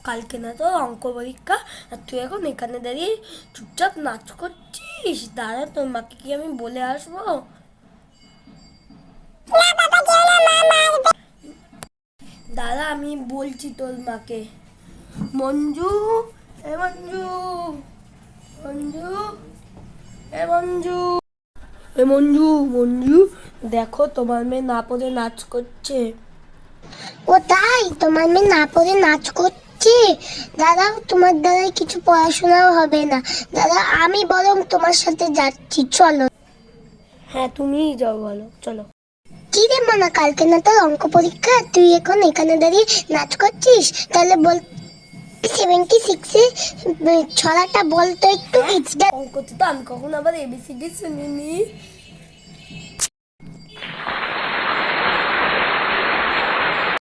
কালকে না তো অঙ্ক পরীক্ষা, আর তুই এখন এখানে দাঁড়িয়ে চুপচাপ নাচ করছিস। দাঁড়া, তোর মাকে কি আমি বলে আসবো? দাদা, আমি বলছি তোর মাকে। মঞ্জু, এ মঞ্জু, মঞ্জু, এ মঞ্জু, এ মঞ্জু, মঞ্জু, দেখো তোমার মেয়ে না পড়ে নাচ করছে। ও তাই? তোমার মেয়ে না পড়ে নাচ করছে? দাদা, তোমার দ্বারাই কিছু পড়াশোনাও হবে না। দাদা, আমি বরং তোমার সাথে যাচ্ছি, চলো। হ্যাঁ, তুমিই যাও, বলো, চলো। কি রে মানা, কালকে না তোর অঙ্ক পরীক্ষা, তুই এখন এখানে দাঁড়িয়ে নাচ করছিস? তাহলে বল, 76-এ ছড়াটা বল তো একটু। অঙ্কতে তো আমি কখন আবার এবিসিডি শুনিনি।